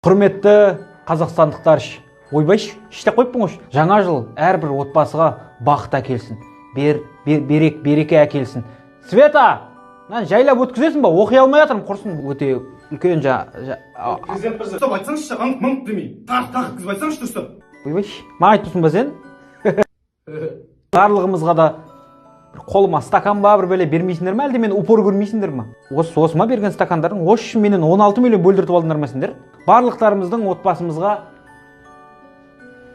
Құрметті қазақстандықтар, ойбай, іштеп қойыппын ғой. Жаңа жыл әрбір отбасыға бақыт әкелсін, береке әкелсін. Света, жайлап өткізесің ба? Оқи алмай жатырмын, құрсын. Өте үлкен Президент мырза, стоп айтсаңызшы, аңқ демей. Тақ кізіп айтсаңызшы дұрыстап. Ойбай, маған айтыпсың ба сен? Барлығымызға да қолыма стакан ба бір бөле бермейсіңдер ме, әлде мен упор көрмейсіңдер ме? Осыма берген стакандардың осы үшін менен 16 миллион бөлдіртіп алдыңдар ма сендер? Барлықтарымыздың отбасымызға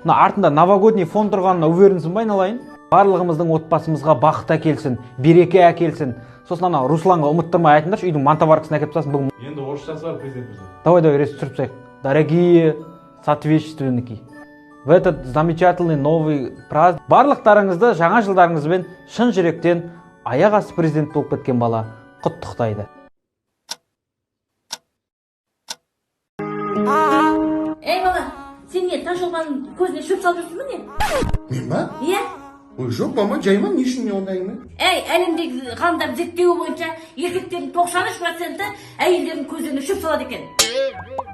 артында новогодний фон тұрғанына уверенсің ба айналайын? Барлығымыздың отбасымызға бақыт әкелсін, береке әкелсін. Сосын ана Русланға ұмыттырмай айтыңдаршы, үйдің мантоваркасын әкеліп тастасын бүгін. Енді орысшасы бар президент мырза. Давай рез түсіріп тастайық. Дорогие соответственники, в этот замечательный новый праздник барлықтарыңызды жаңа жылдарыңызбен шын жүректен аяқ асты президент болып кеткен бала құттықтайды. Ей бала, сен не тасжолған көзіне шөп салып жүрсің бе не? Мен ба? Иә? Ой, жоқ мама, жайма, не үшін ондай әңгіме? Ей, әлемдегі ғалымдар зерттеуі бойынша еркектердің 93% әйелдердің көздеріне шөп салады екен.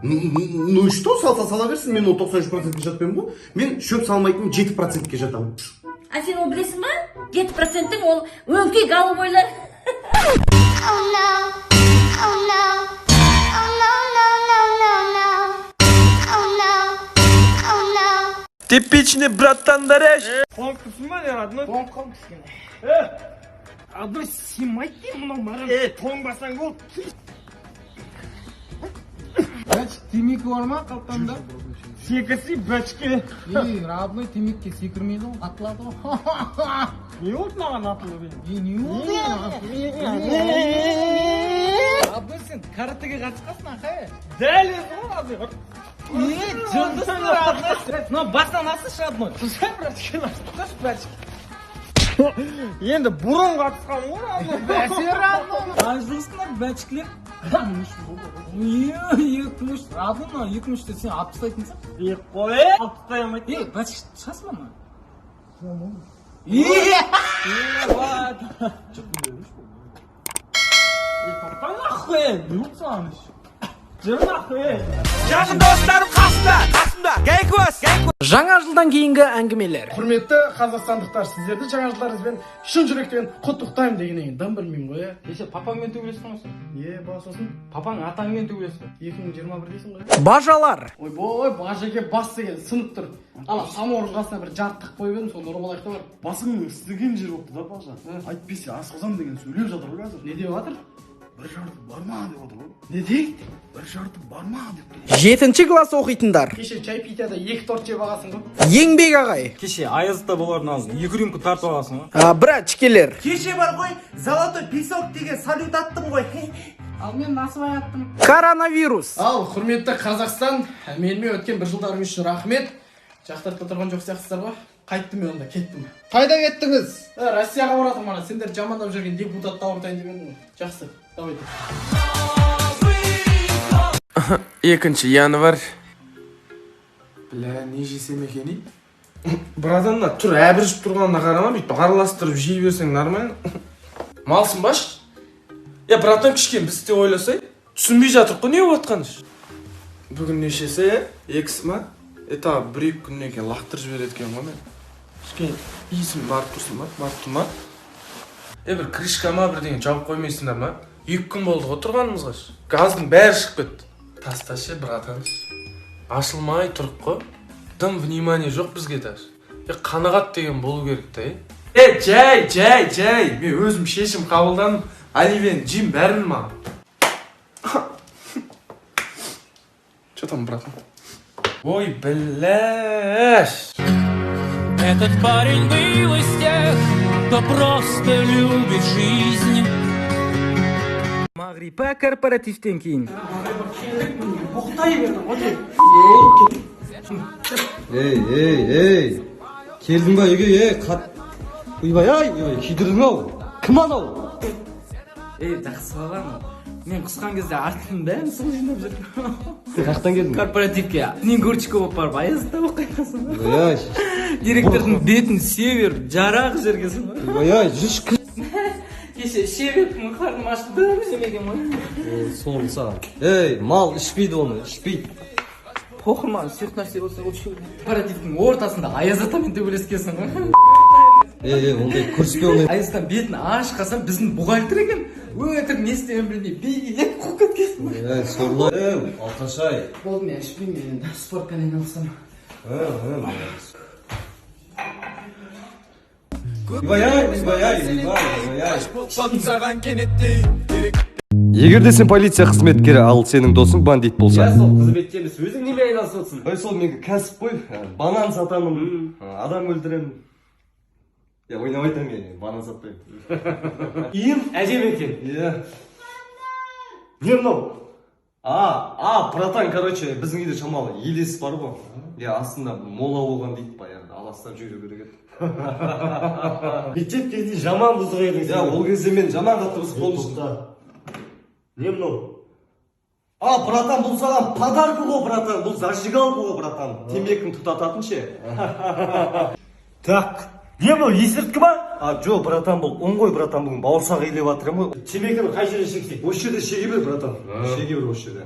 Ну и что, сала берсін, мен ол 93%-ке жатпаймын ғой. Мен шөп салмайтын 7%-ке жатамын. А сен ол білесің ба? 7%-ің ол өңкей голубойлар. Типичный братан-даряш. Тоң кісін ба, родной? Тоң кішкене. Адой, симайт дейм мұнау маған. Тоң басаң ол. Темекі бар ма қалтаңда? Секірсей бәчке. Родной темекке секірмейді ғой, атылады ғой. Не болды маған атылы? Не болды? Родной, сен каратеге қатысқасын ақай? Дәл еді ғой азы. Жындысың Родной. Мына басынан асышы Родной. Тұрсай бәчке, тұрс бәчке. Енді бұрын қатысқан ғой Родной. Бәсе Родной. Аждығысыңдар бәчкілер. Екіміш, Родной, екімішті сен алып тастайтынсың? Қой, алып тастай алмайды. Бәчке шығасың ба ма? Тоқтай нахуй, не ұқсаныш? Жүрін нахуй. Жақын достарым қасымда, гейкос. Жаңа жылдан кейінгі әңгімелер. Құрметті қазақстандықтар, сіздерді жаңа жылдарыңызбен шын жүректен құттықтаймын дегеннен дым білмеймін ғой. Еше папаңмен төбелесің ғой сен? Ба сосын Папаң атаңмен төбелесің. 2021 дейсің ғой. Бажалар. Ойбой, бажеге бас деген сынып тұр. Ана саморын қасына бір жарықтық қойып едім, соны ұрып алайық та бар. Басыңның істеген жер болыпты да бажа. Айтпесе асқазан деген сөйлеп жатыр ғой қазір. Не деп жатыр? Бір жарты бар ма деп отыр ғой. Не дейді? Бір жарты бар ма деп. 7-ші класс оқитындар. Кеше чай питада 2 торт жеп аласың ғой. Еңбек ағай. Кеше аязда болардың азын 2 рюмка тартып аласың ғой. Братчикелер. Кеше бар ғой, золотой песок деген салют аттым ғой. Ал мен насыбай аттым. Коронавирус. Ал, құрметті Қазақстан, менімен өткен бір жылдарың үшін рахмет. Жақтыртып тұрған жоқ сияқтысыздар ғой. Қайттым мен онда, кеттім. Қайда кеттіңіз? Россияға баратым ана, сендер жамандап жүрген депутатты ауыртайын деп едім ғой. Жақсы, давайте. 2 январь. Бля, не жесем екен? Братан, тұр әбіржіп тұрғанына қарама, бүйтіп араластырып жей берсең нормально. Малсың баш? Братан кішкен біз те ойласай. Түсінбей жатыр қой, не болатқаны? Бүгін нешесі, 2 ма? Тағы 1-2 күннен кейін лақтырып жібереді екен ғой мен. Кішкен иісім барып тұрсын ба? Барып тұр ма? Бір крышка ма бірдеңе жауып қоймайсыңдар ма? 2 күн болды ғой тұрғанымызға. Газдың бәрі шығып кетті. Тасташы, братан. Ашылмай тұрып қой. Дым внимание жоқ бізге даже. Қанағат деген болу керек та, жай. Мен өзім шешім қабылдадым. Оливьен, Джим бәрін маған. Че там, братан? Ой, бляш. Этот парень был из тех, кто просто любит жизнь. Мағрипа корпоративтен кейін. Ей, келдің ба үйге, Ойбай, күйдірдің ау, кім анау? Жақсы балам, мен құсқан кезде артын бәрін сол жинап жүрдім. Қақтан келдің? Корпоративке, мен көрчіке болып барып, аязда оқиғасын. Директордың бетін север, жарақ жергесін. Жүш кіл. Кеше шебеттің қарным ашты дым жемеген ғой. Соңғы саған. Ей, мал ішпейді оны, ішпейді. тоқырман сұйық нәрсе болса ол ше корпоративтің ортасында аяз атамен төбелескенсің ғой. ондай көрсетпе ондай. Аяздан бетін ашып қалсам біздің бухгалтер екен. Өтірік не істерін білмей бейнелеп қуып кеткенсің. Сорлы. Алташай. Болды, мен ішпеймін, енді спортпен айналысамын. Егер де сен полиция қызметкері, ал сенің досың бандит болса. Сол қызметте емес, өзің немен айналысып отырсың? Сол менің кәсіп қой. Банан сатамын, адам өлтіремін. Ойнап айтамын мен, банан сатпаймын. Иім әжем екен. Не мынау? Братан, короче, біздің үйде шамалы елес бар ғой. Астында мола болған дейді баяғыда, аластап жүре керек еді. Мектеп кезінде жаман бұзық едіңіз. Ол кезде мен жаман қатты бұзық болмышым. Не мынау? Братан, бұл саған подарка ғой, братан. Бұл зажигалка ғой, братан. Темекін тұтататын ше. Так, не бұл есірткі ба? Жоқ, братан, бұл оң ғой, братан, бүгін бауырсақ илеп жатырмын ғой. Темекіні қай жерде шексек? Осы жерде шеге бер, братан. Шеге бер осы жерде.